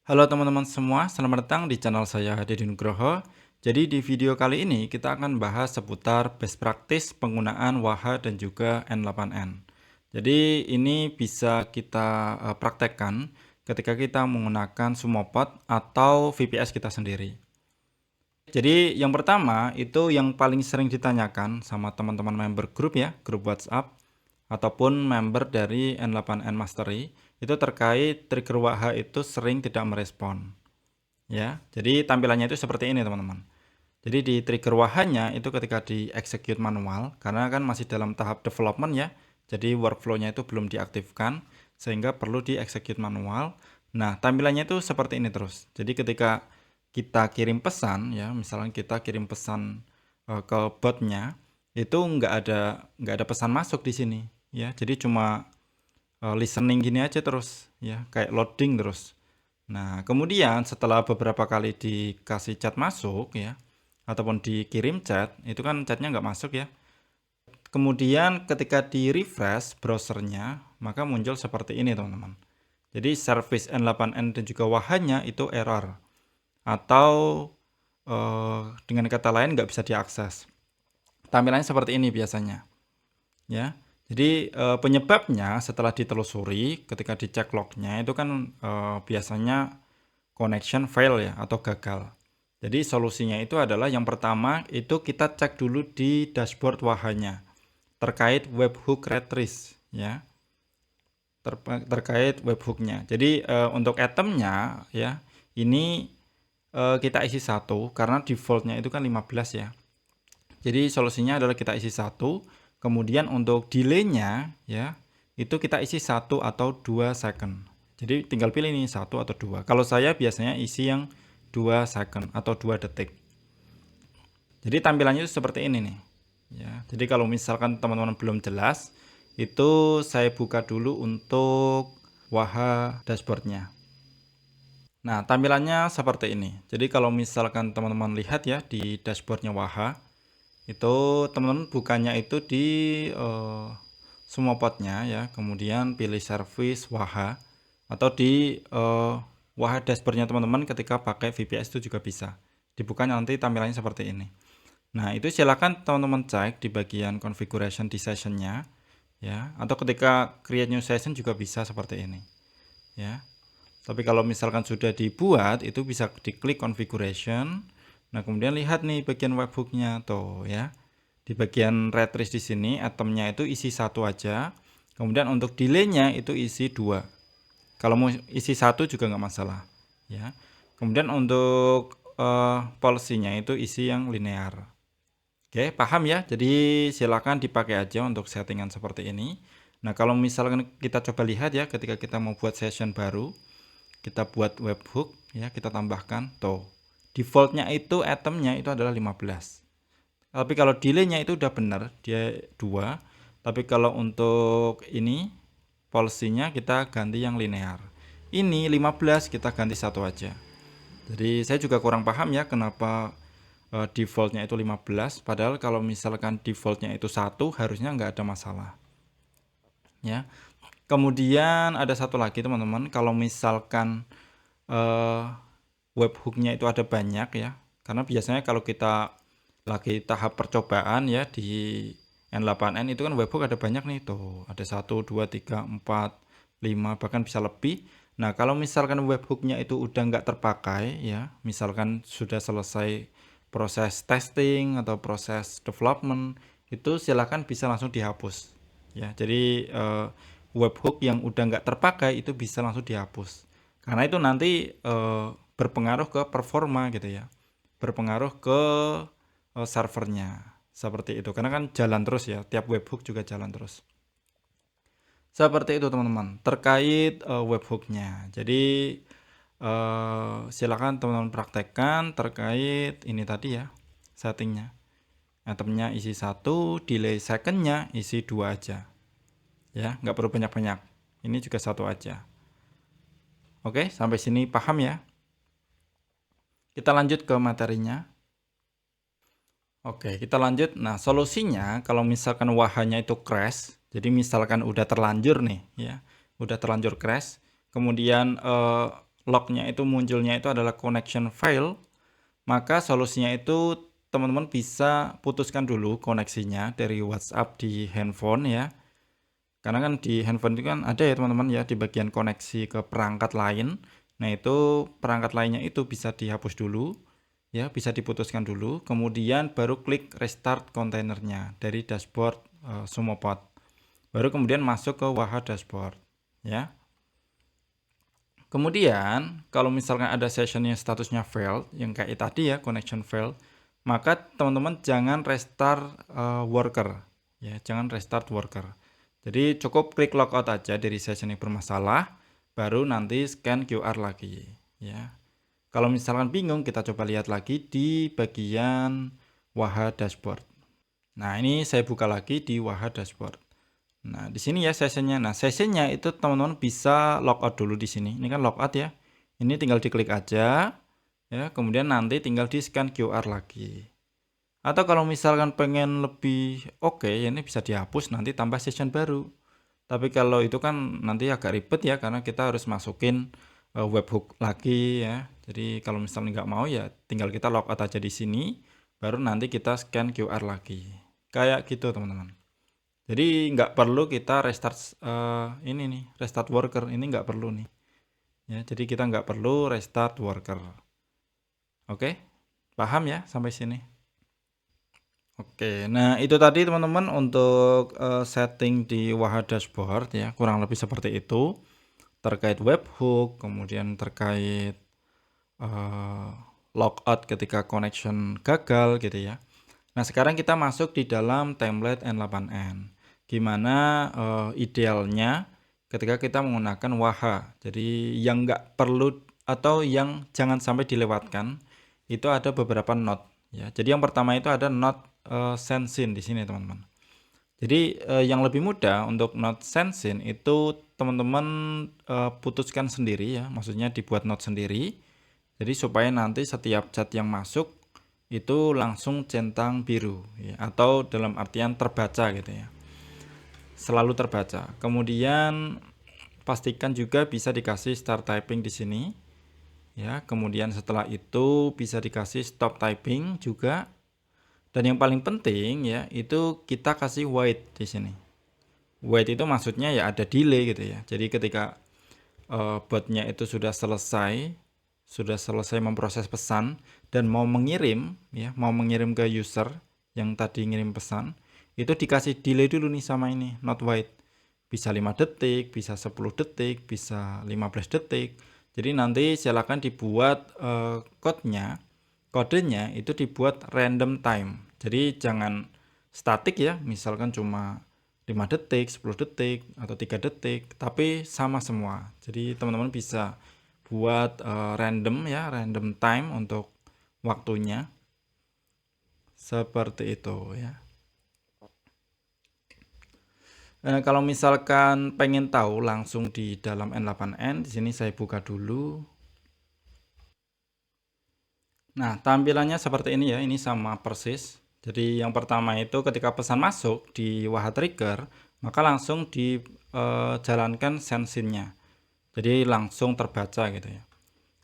Halo teman-teman semua, selamat datang di channel saya Deddy Nugroho. Jadi di video kali ini kita akan bahas seputar best practice penggunaan Waha dan juga N8N. Jadi ini bisa kita praktekkan ketika kita menggunakan Sumopod atau VPS kita sendiri. Jadi yang pertama itu yang paling sering ditanyakan sama teman-teman member grup ya, grup WhatsApp ataupun member dari N8N Mastery itu terkait trigger Waha itu sering tidak merespon. Ya, jadi tampilannya itu seperti ini teman-teman. Jadi di trigger wahanya itu ketika di execute manual, karena kan masih dalam tahap development ya, jadi workflow-nya itu belum diaktifkan, sehingga perlu di execute manual. Nah, tampilannya itu seperti ini terus. Jadi ketika kita kirim pesan ya, misalnya kita kirim pesan ke botnya, itu nggak ada pesan masuk di sini ya. Jadi cuma listening gini aja terus ya, kayak loading terus. Nah, kemudian setelah beberapa kali dikasih chat masuk ya, ataupun dikirim chat, itu kan chatnya nggak masuk ya. Kemudian ketika di refresh browsernya, maka muncul seperti ini teman-teman. Jadi service N8N dan juga wahanya itu error. Atau dengan kata lain nggak bisa diakses. Tampilannya seperti ini biasanya. Ya, jadi penyebabnya setelah ditelusuri, ketika dicek lognya itu kan biasanya connection fail ya atau gagal. Jadi solusinya itu adalah yang pertama itu kita cek dulu di dashboard wahanya terkait webhook retrieve ya. Terkait webhooknya. Jadi untuk itemnya ya ini kita isi satu karena defaultnya itu kan 15 ya. Jadi solusinya adalah kita isi satu, kemudian untuk delaynya ya itu kita isi 1 atau 2 second. Jadi tinggal pilih nih 1 atau 2. Kalau saya biasanya isi yang 2 second atau 2 detik. Jadi tampilannya itu seperti ini nih. Ya, jadi kalau misalkan teman-teman belum jelas, itu saya buka dulu untuk Waha dashboardnya. Nah, tampilannya seperti ini. Jadi kalau misalkan teman-teman lihat ya di dashboardnya Waha, itu teman-teman bukannya itu di semua potnya ya, kemudian pilih service Waha atau di Waha dashboardnya teman-teman ketika pakai VPS itu juga bisa dibukanya, nanti tampilannya seperti ini. Nah, itu silakan teman-teman cek di bagian configuration di sessionnya ya, atau ketika create new session juga bisa seperti ini ya. Tapi kalau misalkan sudah dibuat itu bisa diklik configuration. Nah, kemudian lihat nih bagian webhooknya tuh ya. Di bagian retrieve di sini itemnya itu isi satu aja. Kemudian untuk delaynya itu isi 2. Kalau mau isi satu juga nggak masalah ya. Kemudian untuk policy-nya itu isi yang linear. Oke, paham ya? Jadi silakan dipakai aja untuk settingan seperti ini. Nah, kalau misalkan kita coba lihat ya ketika kita mau buat session baru, kita buat webhook ya, kita tambahkan tuh. Defaultnya itu itemnya itu adalah 15. Tapi kalau delaynya itu udah benar, dia 2. Tapi kalau untuk ini policy-nya kita ganti yang linear. Ini 15 kita ganti satu aja. Jadi saya juga kurang paham ya kenapa defaultnya itu 15, padahal kalau misalkan defaultnya itu 1 harusnya nggak ada masalah. Ya. Kemudian ada satu lagi teman-teman, kalau misalkan webhooknya itu ada banyak ya, karena biasanya kalau kita lagi tahap percobaan ya di N8N itu kan webhook ada banyak nih tuh, ada 1, 2, 3, 4, 5 bahkan bisa lebih. Nah, kalau misalkan webhooknya itu udah nggak terpakai ya, misalkan sudah selesai proses testing atau proses development, itu silakan bisa langsung dihapus ya. Jadi webhook yang udah nggak terpakai itu bisa langsung dihapus, karena itu nanti berpengaruh ke performa gitu ya, berpengaruh ke servernya seperti itu, karena kan jalan terus ya, tiap webhook juga jalan terus. Seperti itu teman-teman terkait webhooknya. Jadi silakan teman-teman praktekkan terkait ini tadi ya, settingnya. Itemnya isi satu, delay secondnya isi 2 aja ya, nggak perlu banyak-banyak, ini juga satu aja. Oke, sampai sini paham ya? Kita lanjut ke materinya. Oke, kita lanjut. Nah, solusinya kalau misalkan wahanya itu crash, jadi misalkan udah terlanjur nih ya, udah terlanjur crash, kemudian lognya itu munculnya itu adalah connection fail, maka solusinya itu teman-teman bisa putuskan dulu koneksinya dari WhatsApp di handphone ya. Karena kan di handphone itu kan ada ya teman-teman ya di bagian koneksi ke perangkat lain. Nah, itu perangkat lainnya itu bisa dihapus dulu ya, bisa diputuskan dulu, kemudian baru klik restart kontainernya dari dashboard Sumopod. Baru kemudian masuk ke Waha dashboard ya. Kemudian kalau misalkan ada session yang statusnya failed yang kayak tadi ya, connection failed, maka teman-teman jangan restart worker ya, jangan restart worker. Jadi cukup klik logout aja dari session yang bermasalah, baru nanti scan QR lagi ya. Kalau misalkan bingung, kita coba lihat lagi di bagian Waha dashboard. Nah, ini saya buka lagi di Waha dashboard. Nah, di sini ya sessionnya. Nah, sessionnya itu teman-teman bisa logout dulu di sini. Ini kan logout ya. Ini tinggal diklik aja ya, kemudian nanti tinggal di scan QR lagi. Atau kalau misalkan pengen lebih oke, ini bisa dihapus nanti tambah session baru. Tapi kalau itu kan nanti agak ribet ya, karena kita harus masukin webhook lagi ya. Jadi kalau misalnya nggak mau ya tinggal kita logout aja di sini, baru nanti kita scan QR lagi. Kayak gitu teman-teman. Jadi nggak perlu kita restart ini nih, restart worker ini nggak perlu nih. Ya, jadi kita nggak perlu restart worker. Oke, paham ya sampai sini? Oke, nah itu tadi teman-teman untuk setting di Waha dashboard ya, kurang lebih seperti itu terkait webhook, kemudian terkait logout ketika connection gagal gitu ya. Nah, sekarang kita masuk di dalam template N8N. Gimana idealnya ketika kita menggunakan Waha. Jadi yang nggak perlu atau yang jangan sampai dilewatkan itu ada beberapa node ya. Jadi yang pertama itu ada node Sensin di sini teman-teman. Jadi yang lebih mudah untuk node Sensin itu teman-teman putuskan sendiri ya, maksudnya dibuat node sendiri. Jadi supaya nanti setiap chat yang masuk itu langsung centang biru ya, atau dalam artian terbaca gitu ya, selalu terbaca. Kemudian pastikan juga bisa dikasih start typing di sini ya. Kemudian setelah itu bisa dikasih stop typing juga. Dan yang paling penting ya itu kita kasih wait di sini. Wait itu maksudnya ya ada delay gitu ya. Jadi ketika botnya itu sudah selesai memproses pesan dan mau mengirim ya, mau mengirim ke user yang tadi ngirim pesan, itu dikasih delay dulu nih sama ini not wait. Bisa 5 detik, bisa 10 detik, bisa 15 detik. Jadi nanti silakan dibuat kodenya itu dibuat random time. Jadi jangan statik ya, misalkan cuma 5 detik, 10 detik, atau 3 detik, tapi sama semua. Jadi teman-teman bisa buat random ya, random time untuk waktunya. Seperti itu ya. Kalau misalkan pengen tahu langsung di dalam N8N, di sini saya buka dulu. Nah, tampilannya seperti ini ya, ini sama persis. Jadi yang pertama itu ketika pesan masuk di Waha Trigger, maka langsung dijalankan sensinnya. Jadi langsung terbaca gitu ya.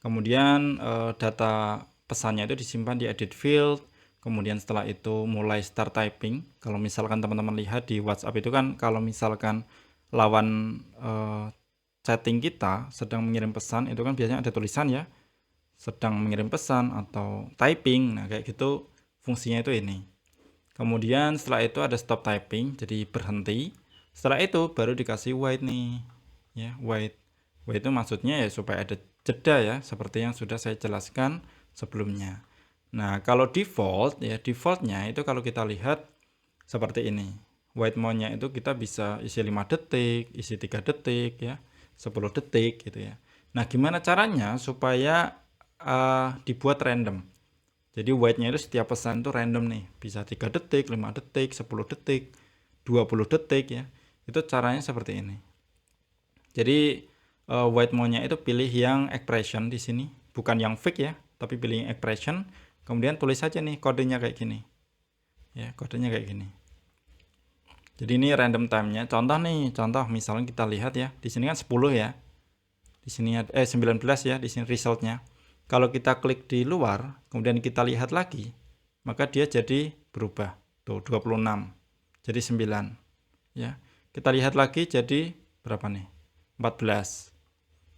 Kemudian data pesannya itu disimpan di edit field. Kemudian setelah itu mulai start typing. Kalau misalkan teman-teman lihat di WhatsApp itu kan kalau misalkan lawan chatting kita sedang mengirim pesan itu kan biasanya ada tulisan ya, sedang mengirim pesan atau typing. Nah, kayak gitu fungsinya itu ini. Kemudian setelah itu ada stop typing, jadi berhenti. Setelah itu baru dikasih wait nih. Ya, wait. Wait itu maksudnya ya supaya ada jeda ya, seperti yang sudah saya jelaskan sebelumnya. Nah, kalau default ya, defaultnya itu kalau kita lihat seperti ini. Wait mode-nya itu kita bisa isi 5 detik, isi 3 detik ya, 10 detik gitu ya. Nah, gimana caranya supaya dibuat random? Jadi wait-nya itu setiap pesan itu random nih, bisa 3 detik, 5 detik, 10 detik, 20 detik ya. Itu caranya seperti ini. Jadi wait mode-nya itu pilih yang expression di sini, bukan yang fake ya, tapi pilih yang expression. Kemudian tulis saja nih kodenya kayak gini. Ya, kodenya kayak gini. Jadi ini random time-nya. Contoh nih, contoh misalnya kita lihat ya, di sini kan 10 ya. Di sini ada 19 ya, di sini resultnya. Kalau kita klik di luar, kemudian kita lihat lagi, maka dia jadi berubah. Tuh 26. Jadi 9. Ya. Kita lihat lagi jadi berapa nih? 14.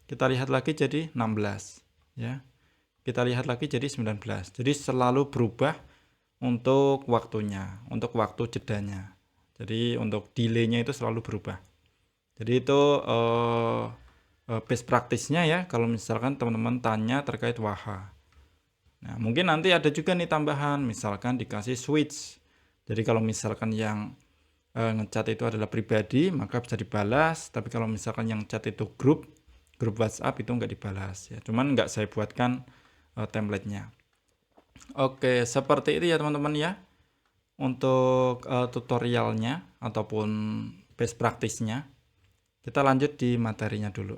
Kita lihat lagi jadi 16, ya. Kita lihat lagi jadi 19. Jadi selalu berubah untuk waktunya, untuk waktu jedanya. Jadi untuk delay-nya itu selalu berubah. Jadi itu best practice-nya ya kalau misalkan teman-teman tanya terkait Waha. Nah, mungkin nanti ada juga nih tambahan, misalkan dikasih switch. Jadi kalau misalkan yang ngechat itu adalah pribadi, maka bisa dibalas. Tapi kalau misalkan yang chat itu grup WhatsApp itu nggak dibalas ya. Cuman nggak saya buatkan template-nya. Oke, seperti itu ya teman-teman ya. Untuk tutorialnya ataupun best practice-nya. Kita lanjut di materinya dulu.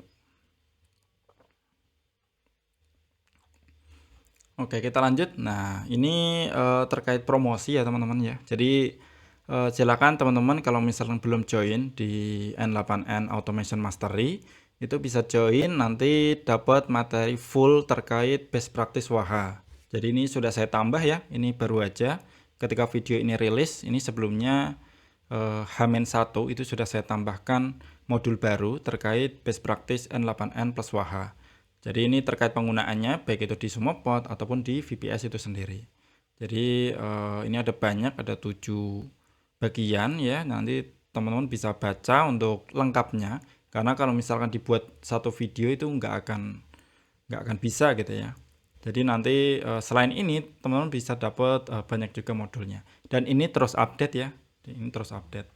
Oke, kita lanjut. Nah, ini terkait promosi ya teman-teman ya. Jadi silakan teman-teman kalau misalkan belum join di N8N Automation Mastery, itu bisa join, nanti dapat materi full terkait best practice Waha. Jadi ini sudah saya tambah ya, ini baru aja ketika video ini rilis. Ini sebelumnya H-1 itu sudah saya tambahkan modul baru terkait best practice N8N plus Waha. Jadi ini terkait penggunaannya baik itu di Sumopod ataupun di VPS itu sendiri. Jadi ini ada banyak, ada 7 bagian ya. Nanti teman-teman bisa baca untuk lengkapnya. Karena kalau misalkan dibuat satu video itu nggak akan bisa gitu ya. Jadi nanti selain ini teman-teman bisa dapat banyak juga modulnya. Dan ini terus update ya. Ini terus update.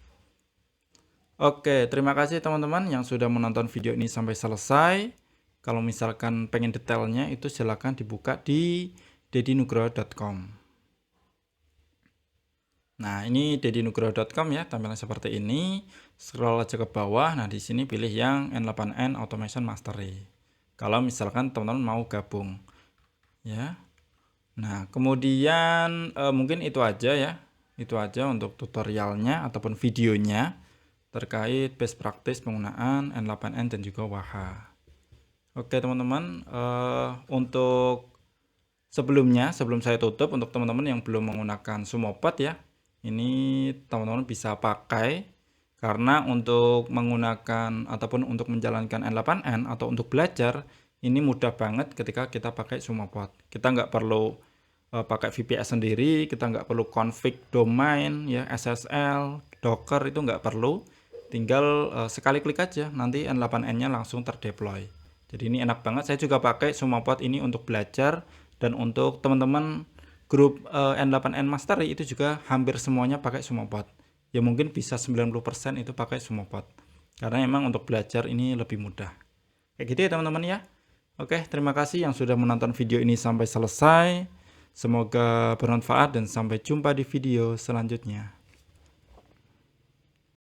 Oke, terima kasih teman-teman yang sudah menonton video ini sampai selesai. Kalau misalkan pengen detailnya itu silahkan dibuka di dedinugroho.com. Nah, ini dedinugroho.com ya, tampilan seperti ini. Scroll aja ke bawah. Nah, di sini pilih yang N8N Automation Mastery. Kalau misalkan teman-teman mau gabung. Ya. Nah, kemudian mungkin itu aja ya. Itu aja untuk tutorialnya ataupun videonya terkait best practice penggunaan N8N dan juga Waha. Oke teman-teman, untuk sebelum saya tutup, untuk teman-teman yang belum menggunakan Sumopod ya, ini teman-teman bisa pakai, karena untuk menggunakan ataupun untuk menjalankan N8N atau untuk belajar, ini mudah banget ketika kita pakai Sumopod. Kita nggak perlu pakai VPS sendiri, kita nggak perlu config domain ya, SSL, Docker itu nggak perlu. Tinggal sekali klik aja, nanti N8N-nya langsung terdeploy. Jadi ini enak banget. Saya juga pakai Sumopod ini untuk belajar, dan untuk teman-teman grup N8N Mastery itu juga hampir semuanya pakai Sumopod. Ya mungkin bisa 90% itu pakai Sumopod. Karena memang untuk belajar ini lebih mudah. Kayak gitu ya teman-teman ya. Oke, terima kasih yang sudah menonton video ini sampai selesai. Semoga bermanfaat dan sampai jumpa di video selanjutnya.